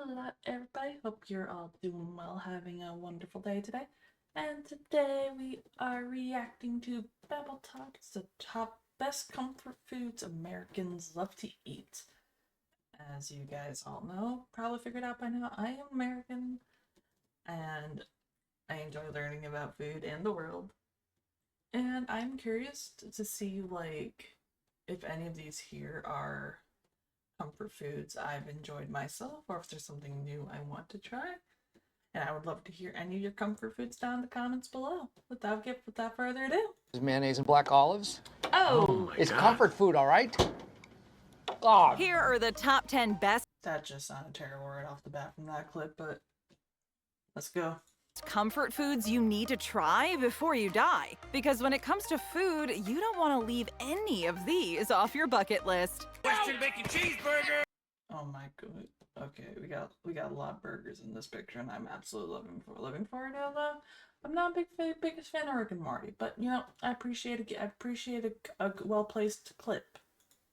Hello, everybody. Hope you're all doing well, having a wonderful day today. And today we are reacting to Babble Tots, the top best comfort foods Americans love to eat. As you guys all know, probably figured out by now, I am American and I enjoy learning about food and the world. And I'm curious to see, if any of these here are comfort foods I've enjoyed myself, or if there's something new I want to try. And I would love to hear any of your comfort foods down in the comments below. Without further ado. Mayonnaise and black olives. Oh, It's comfort food, all right? God. Here are the top 10 best that just sounded terrible right off the bat from that clip, but let's go. comfort foods you need to try before you die. Because when it comes to food, you don't want to leave any of these off your bucket list. Western bacon cheeseburger. Oh my god. Okay, we got a lot of burgers in this picture, and I'm absolutely living for it. Although I'm not a biggest fan of Rick and Morty, but you know I appreciate a well placed clip.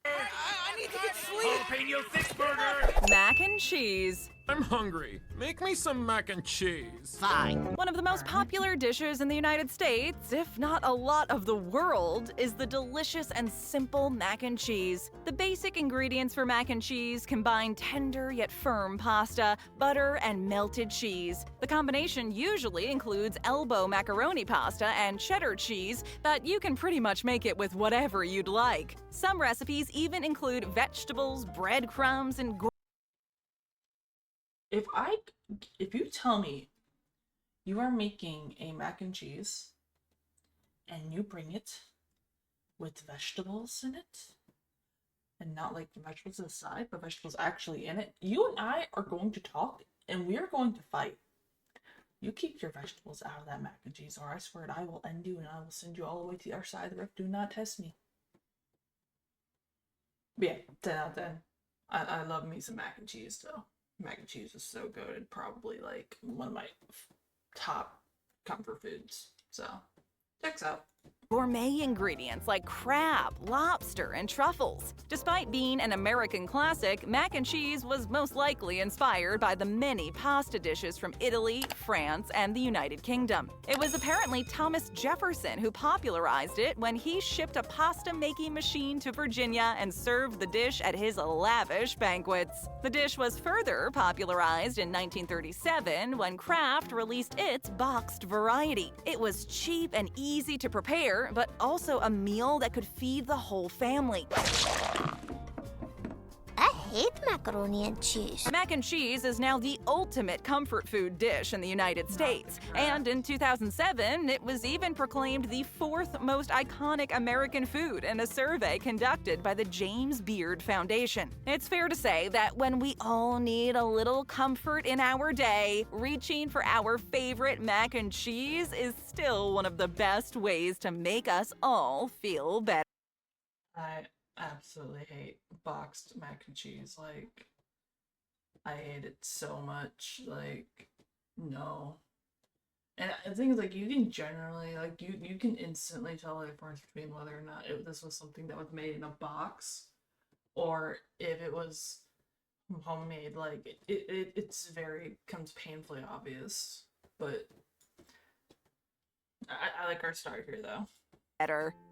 I need to get sleep. Jalapeno thick burger. Mac and cheese. I'm hungry. Make me some mac and cheese. Fine. One of the most popular dishes in the United States, if not a lot of the world, is the delicious and simple mac and cheese. The basic ingredients for mac and cheese combine tender yet firm pasta, butter, and melted cheese. The combination usually includes elbow macaroni pasta and cheddar cheese, but you can pretty much make it with whatever you'd like. Some recipes even include vegetables, breadcrumbs, and If you tell me you are making a mac and cheese and you bring it with vegetables in it and not like the vegetables aside, but vegetables actually in it, you and I are going to talk and we are going to fight. You keep your vegetables out of that mac and cheese, or I swear I will end you and I will send you all the way to the other side of the rift. Do not test me. But yeah, 10 out of 10. I love me some mac and cheese though. Mac and cheese is so good. Probably like one of my top comfort foods. So, checks out. gourmet ingredients like crab, lobster, and truffles. Despite being an American classic, mac and cheese was most likely inspired by the many pasta dishes from Italy, France, and the United Kingdom. It was apparently Thomas Jefferson who popularized it when he shipped a pasta-making machine to Virginia and served the dish at his lavish banquets. The dish was further popularized in 1937 when Kraft released its boxed variety. It was cheap and easy to prepare, but also a meal that could feed the whole family. I hate macaroni and cheese. Mac and cheese is now the ultimate comfort food dish in the United States, and in 2007, it was even proclaimed the fourth most iconic American food in a survey conducted by the James Beard Foundation. It's fair to say that when we all need a little comfort in our day, reaching for our favorite mac and cheese is still one of the best ways to make us all feel better. I absolutely hate boxed mac and cheese. I hate it so much. No. And the thing is, you can generally, you can instantly tell the difference between whether or not this was something that was made in a box or if it was homemade. It's comes painfully obvious. But I like our start here, though.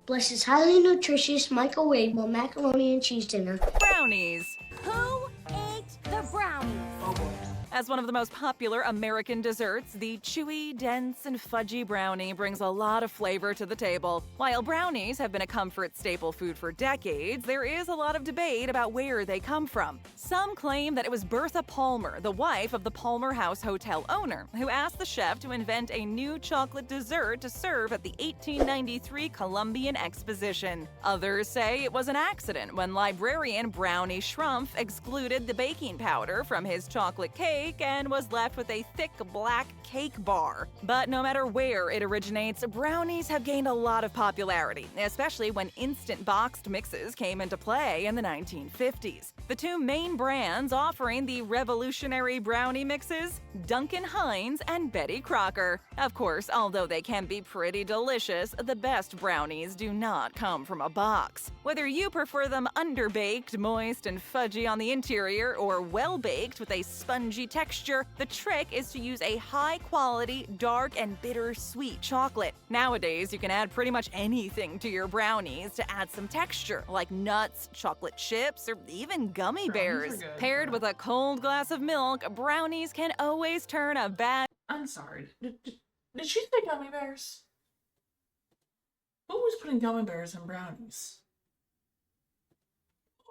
Bless this highly nutritious microwavable macaroni and cheese dinner. Brownies. Who ate the brownies? Oh boy. As one of the most popular American desserts, the chewy, dense, and fudgy brownie brings a lot of flavor to the table. While brownies have been a comfort staple food for decades, there is a lot of debate about where they come from. Some claim that it was Bertha Palmer, the wife of the Palmer House Hotel owner, who asked the chef to invent a new chocolate dessert to serve at the 1893 Columbian Exposition. Others say it was an accident when librarian Brownie Schrumpf excluded the baking powder from his chocolate cake bake and was left with a thick black cake bar. But no matter where it originates, brownies have gained a lot of popularity, especially when instant boxed mixes came into play in the 1950s. The two main brands offering the revolutionary brownie mixes, Duncan Hines and Betty Crocker. Of course, although they can be pretty delicious, the best brownies do not come from a box. Whether you prefer them underbaked, moist, and fudgy on the interior, or well-baked with a spongy texture, the trick is to use a high-quality, dark, and bittersweet chocolate. Nowadays, you can add pretty much anything to your brownies to add some texture, like nuts, chocolate chips, or even gummy bears. good, Paired with a cold glass of milk, brownies can always turn a bad I'm sorry. Did she say gummy bears? Who was putting gummy bears in brownies?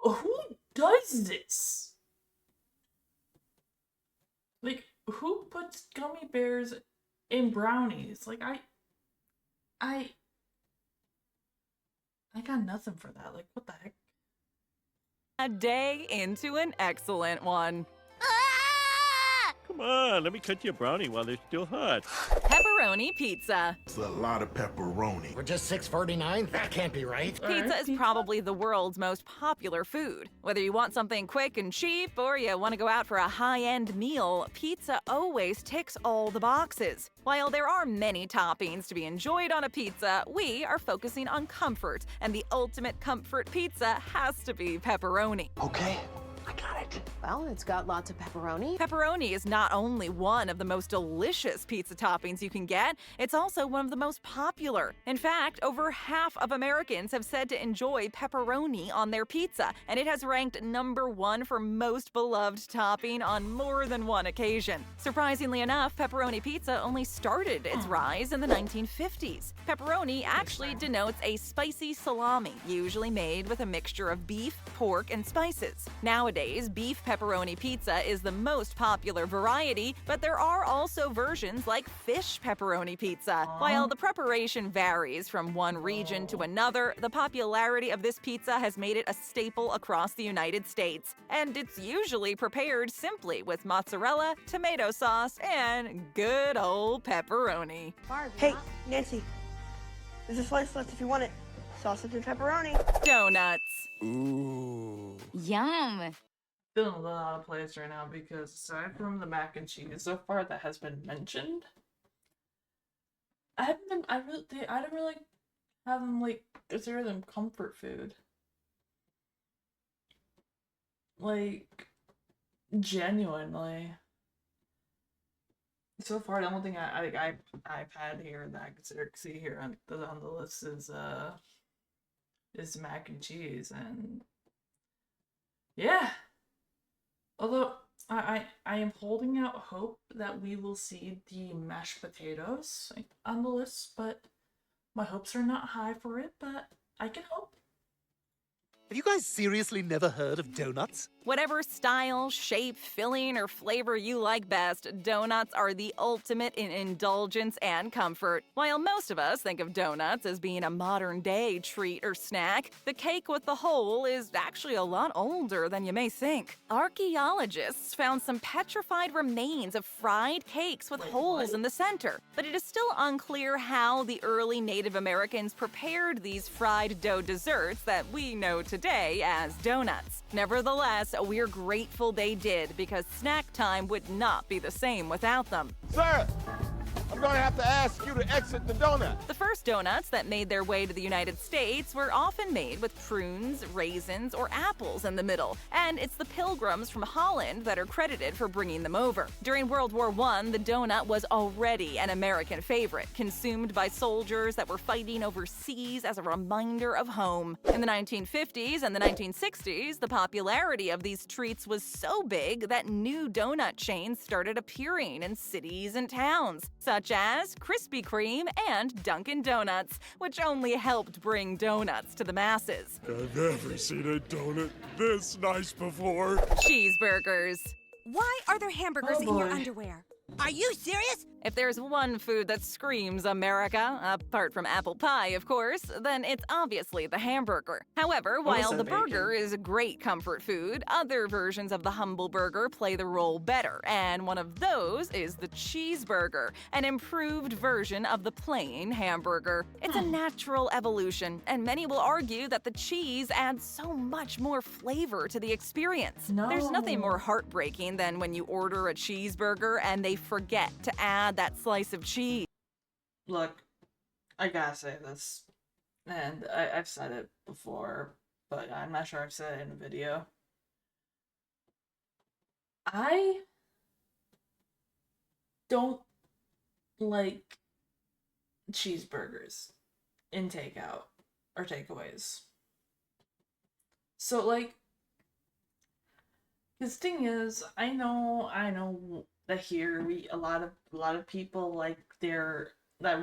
Who does this? Like, who puts gummy bears in brownies? Like, I got nothing for that. Like, what the heck? day into an excellent one. Come on, let me cut you a brownie while they're still hot. Pepperoni pizza. It's a lot of pepperoni. We're just $6.49? That can't be right. Pizza is probably the world's most popular food. Whether you want something quick and cheap or you want to go out for a high-end meal, pizza always ticks all the boxes. While there are many toppings to be enjoyed on a pizza, we are focusing on comfort, and the ultimate comfort pizza has to be pepperoni. Okay, I got it. Well, it's got lots of pepperoni. Pepperoni is not only one of the most delicious pizza toppings you can get, it's also one of the most popular. In fact, over half of Americans have said to enjoy pepperoni on their pizza, and it has ranked #1 for most beloved topping on more than one occasion. Surprisingly enough, pepperoni pizza only started its rise in the 1950s. Pepperoni actually denotes a spicy salami, usually made with a mixture of beef, pork, and spices. Nowadays, beef pepperoni pizza is the most popular variety, but there are also versions like fish pepperoni pizza. While the preparation varies from one region to another, the popularity of this pizza has made it a staple across the United States. And it's usually prepared simply with mozzarella, tomato sauce, and good old pepperoni. Hey, Nancy. There's a slice left if you want it. Sausage and pepperoni. Donuts. Ooh. Yum. Feeling a little out of place right now because aside from the mac and cheese so far that has been mentioned, I didn't really have them like consider them comfort food. Like, genuinely. So far, the only thing I've had here that I consider see here on the list is mac and cheese, and yeah. Although I am holding out hope that we will see the mashed potatoes on the list, but my hopes are not high for it, but I can hope. Have you guys seriously never heard of donuts? Whatever style, shape, filling, or flavor you like best, donuts are the ultimate in indulgence and comfort. While most of us think of donuts as being a modern-day treat or snack, the cake with the hole is actually a lot older than you may think. Archaeologists found some petrified remains of fried cakes with holes in the center, but it is still unclear how the early Native Americans prepared these fried dough desserts that we know today as donuts. Nevertheless, we're grateful they did, because snack time would not be the same without them. Sir, I'm gonna have to ask you to exit the donut. The first donuts that made their way to the United States were often made with prunes, raisins, or apples in the middle, and it's the Pilgrims from Holland that are credited for bringing them over. During World War I, the donut was already an American favorite, consumed by soldiers that were fighting overseas as a reminder of home. In the 1950s and the 1960s, the popularity of these treats was so big that new donut chains started appearing in cities and towns, such as Krispy Kreme and Dunkin' Donuts, which only helped bring donuts to the masses. I've never seen a donut this nice before. Cheeseburgers. Why are there hamburgers in your underwear? Are you serious? If there's one food that screams America, apart from apple pie, of course, then it's obviously the hamburger. However, while said the bacon. burger is a great comfort food, other versions of the humble burger play the role better, and one of those is the cheeseburger, an improved version of the plain hamburger. It's a natural evolution, and many will argue that the cheese adds so much more flavor to the experience. There's nothing more heartbreaking than when you order a cheeseburger and they forget to add that slice of cheese. Look, I gotta say this, and I've said it before, but I'm not sure I've said it in a video. I don't like cheeseburgers in takeout or takeaways. So, like, the thing is, I know that here a lot of people like that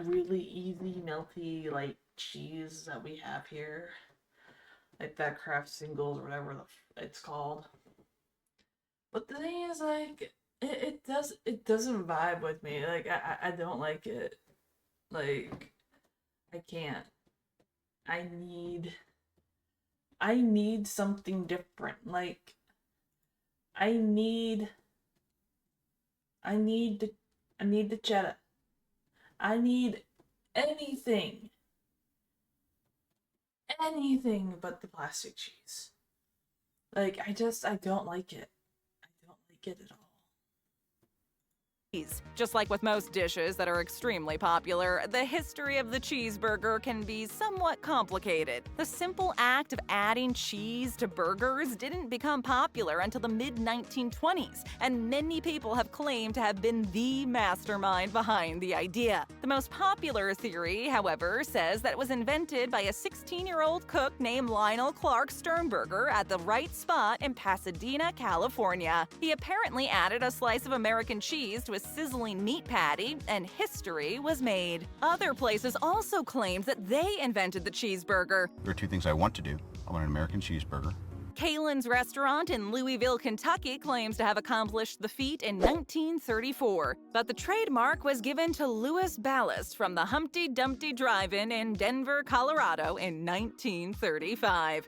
really easy melty like cheese that we have here, like that Kraft Singles or whatever it's called. But the thing is, like, it doesn't vibe with me. Like, I don't like it. Like, I can't. I need something different. Like, I need the cheddar. I need anything but the plastic cheese. Like, I don't like it. I don't like it at all. Just like with most dishes that are extremely popular, the history of the cheeseburger can be somewhat complicated. The simple act of adding cheese to burgers didn't become popular until the mid-1920s, and many people have claimed to have been the mastermind behind the idea. The most popular theory, however, says that it was invented by a 16-year-old cook named Lionel Clark Sternberger at the right spot in Pasadena, California. He apparently added a slice of American cheese to a sizzling meat patty, and history was made. Other places also claimed that they invented the cheeseburger. There are two things I want to do. I want an American cheeseburger. Kalen's restaurant in Louisville, Kentucky claims to have accomplished the feat in 1934, but the trademark was given to Louis Ballast from the Humpty Dumpty Drive-In in Denver, Colorado in 1935.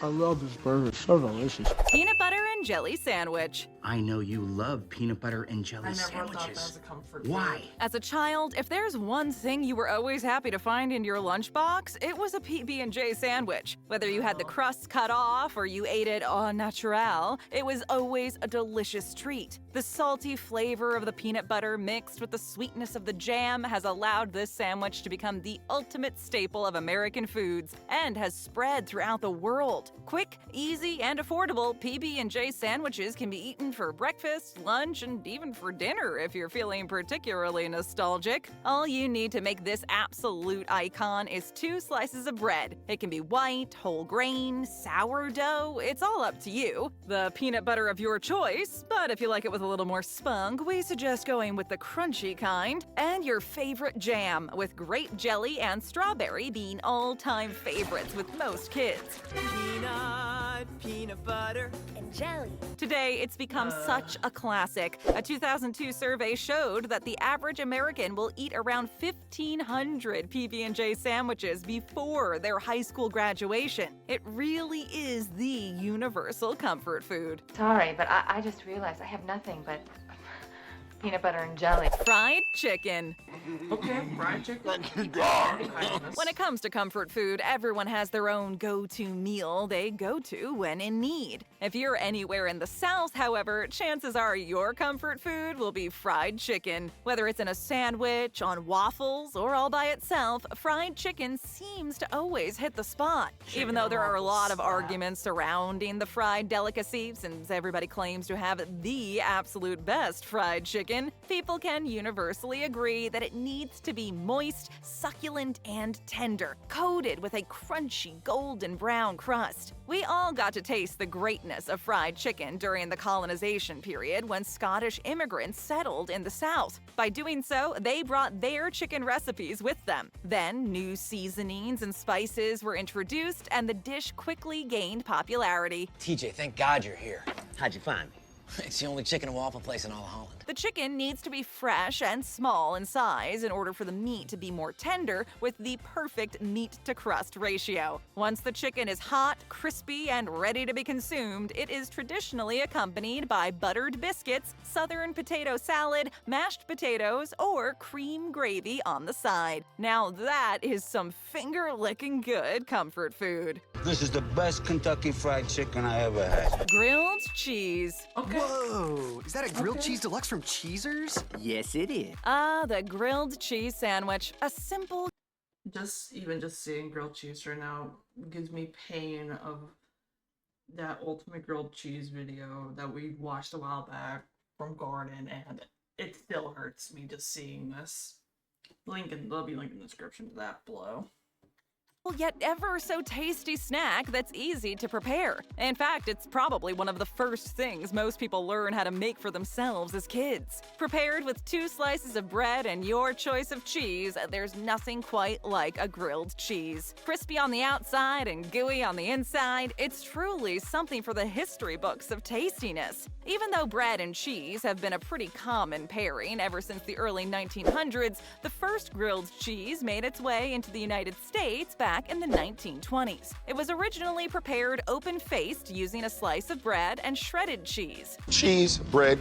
I love this burger. So delicious. Peanut butter and jelly sandwich. I know you love peanut butter and jelly I never thought that sandwiches. was a comfort Why? food. As a child, if there's one thing you were always happy to find in your lunchbox, it was a PB&J sandwich. Whether you had the crust cut off or you ate it au naturel, it was always a delicious treat. The salty flavor of the peanut butter mixed with the sweetness of the jam has allowed this sandwich to become the ultimate staple of American foods and has spread throughout the world. Quick, easy, and affordable, PB&J sandwiches can be eaten for breakfast, lunch, and even for dinner if you're feeling particularly nostalgic. All you need to make this absolute icon is 2 slices of bread. It can be white, whole grain, sourdough, it's all up to you. The peanut butter of your choice, but if you like it with a little more spunk, we suggest going with the crunchy kind. And your favorite jam, with grape jelly and strawberry being all-time favorites with most kids. Peanut butter. And jelly. Today, it's become such a classic. A 2002 survey showed that the average American will eat around 1,500 PB&J sandwiches before their high school graduation. It really is the universal comfort food. Sorry, but I just realized I have nothing but peanut butter and jelly. Fried chicken. Okay, fried chicken. When it comes to comfort food, everyone has their own go-to meal they go to when in need. If you're anywhere in the South, however, chances are your comfort food will be fried chicken. Whether it's in a sandwich, on waffles, or all by itself, fried chicken seems to always hit the spot. Even though there are a lot of arguments surrounding the fried delicacy, since everybody claims to have the absolute best fried chicken, people can universally agree that it needs to be moist, succulent, and tender, coated with a crunchy golden brown crust. We all got to taste the greatness of fried chicken during the colonization period when Scottish immigrants settled in the South. By doing so, they brought their chicken recipes with them. Then, new seasonings and spices were introduced, and the dish quickly gained popularity. TJ, thank God you're here. How'd you find me? It's the only chicken and waffle place in all of Holland. The chicken needs to be fresh and small in size in order for the meat to be more tender with the perfect meat-to-crust ratio. Once the chicken is hot, crispy, and ready to be consumed, it is traditionally accompanied by buttered biscuits, southern potato salad, mashed potatoes, or cream gravy on the side. Now that is some finger-licking good comfort food. This is the best Kentucky Fried Chicken I ever had. Grilled cheese. Okay. Whoa! Is that a grilled cheese deluxe from Cheezers? Yes, it is. Ah, the grilled cheese sandwich. A simple Just seeing grilled cheese right now gives me pain of that ultimate grilled cheese video that we watched a while back from Garden, and it still hurts me just seeing this. There'll be a link in the description to that below. yet ever so tasty snack that's easy to prepare. In fact, it's probably one of the first things most people learn how to make for themselves as kids. Prepared with 2 slices of bread and your choice of cheese, there's nothing quite like a grilled cheese. Crispy on the outside and gooey on the inside, it's truly something for the history books of tastiness. Even though bread and cheese have been a pretty common pairing ever since the early 1900s, the first grilled cheese made its way into the United States back in the 1920s. It was originally prepared open-faced using a slice of bread and shredded cheese. Cheese, bread,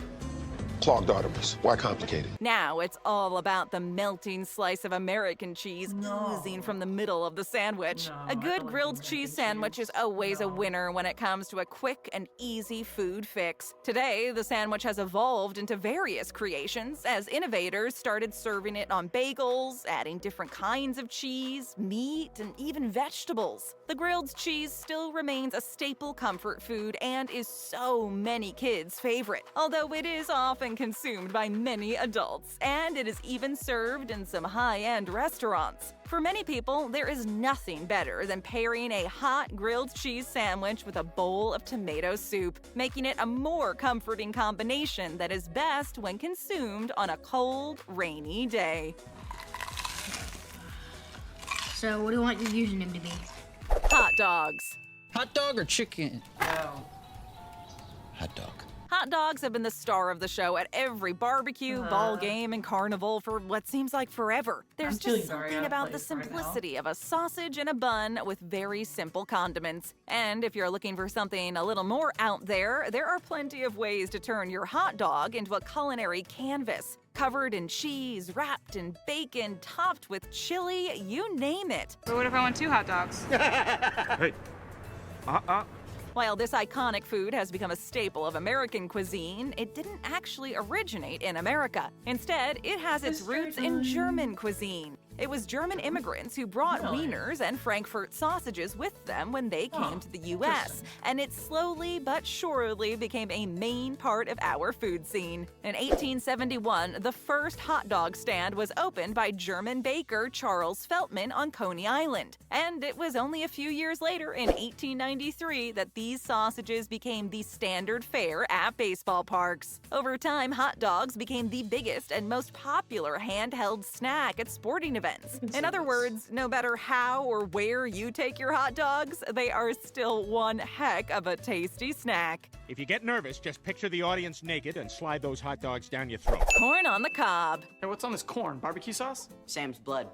clogged arteries. Why complicated? Now it's all about the melting slice of American cheese oozing from the middle of the sandwich. A good grilled cheese sandwich is always a winner when it comes to a quick and easy food fix. Today, the sandwich has evolved into various creations as innovators started serving it on bagels, adding different kinds of cheese, meat, and even vegetables. The grilled cheese still remains a staple comfort food and is so many kids' favorite, although it is often consumed by many adults, and it is even served in some high-end restaurants. For many people, there is nothing better than pairing a hot grilled cheese sandwich with a bowl of tomato soup, making it a more comforting combination that is best when consumed on a cold, rainy day. So, what do you want your username to be? Hot dogs. Hot dog or chicken? No. Hot dog. Hot dogs have been the star of the show at every barbecue, ball game, and carnival for what seems like forever. There's just something about the simplicity of a sausage and a bun with very simple condiments. And if you're looking for something a little more out there are plenty of ways to turn your hot dog into a culinary canvas. Covered in cheese, wrapped in bacon, topped with chili, you name it. But what if I want 2 hot dogs? Hey. While this iconic food has become a staple of American cuisine, it didn't actually originate in America. Instead, it has its roots in German cuisine. It was German immigrants who brought wieners and Frankfurt sausages with them when they came to the U.S., and it slowly but surely became a main part of our food scene. In 1871, the first hot dog stand was opened by German baker Charles Feltman on Coney Island, and it was only a few years later, in 1893, that these sausages became the standard fare at baseball parks. Over time, hot dogs became the biggest and most popular handheld snack at sporting events. In other words, no matter how or where you take your hot dogs, they are still one heck of a tasty snack. If you get nervous, just picture the audience naked and slide those hot dogs down your throat. Corn on the cob. Hey, what's on this corn? Barbecue sauce? Sam's blood.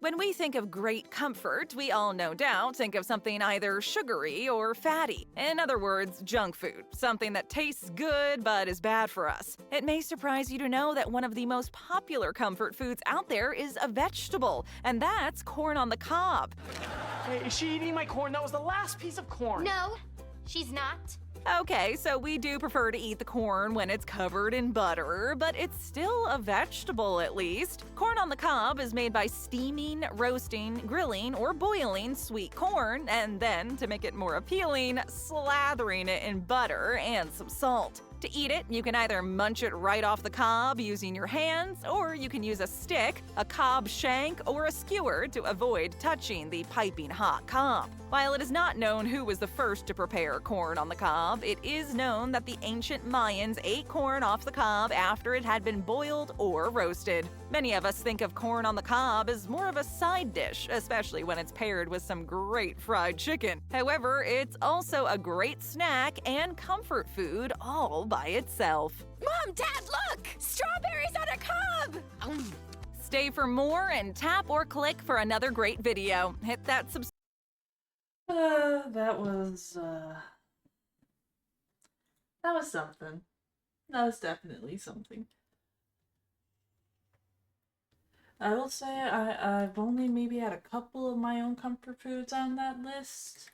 When we think of great comfort, we all no doubt think of something either sugary or fatty. In other words, junk food, something that tastes good but is bad for us. It may surprise you to know that one of the most popular comfort foods out there is a vegetable, and that's corn on the cob. Hey, is she eating my corn? That was the last piece of corn. No, she's not. Okay, so we do prefer to eat the corn when it's covered in butter, but it's still a vegetable at least. Corn on the cob is made by steaming, roasting, grilling, or boiling sweet corn, and then, to make it more appealing, slathering it in butter and some salt. To eat it, you can either munch it right off the cob using your hands, or you can use a stick, a cob shank, or a skewer to avoid touching the piping hot cob. While it is not known who was the first to prepare corn on the cob, it is known that the ancient Mayans ate corn off the cob after it had been boiled or roasted. Many of us think of corn on the cob as more of a side dish, especially when it's paired with some great fried chicken. However, it's also a great snack and comfort food all by itself. Mom, Dad, look! Strawberries on a cob! Stay for more and tap or click for another great video. Hit that subscribe. That was something. That was definitely something. I will say I've only maybe had a couple of my own comfort foods on that list.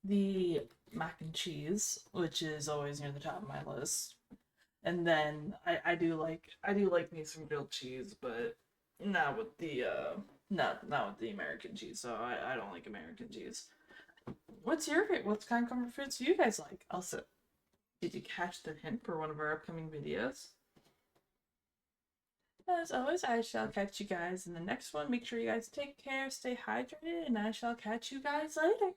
The mac and cheese, which is always near the top of my list. And then I do like me some grilled cheese, but not with the not with the American cheese. So I don't like American cheese. What kind of comfort foods do you guys like? Also, did you catch the hint for one of our upcoming videos? As always, I shall catch you guys in the next one. Make sure you guys take care, stay hydrated, and I shall catch you guys later.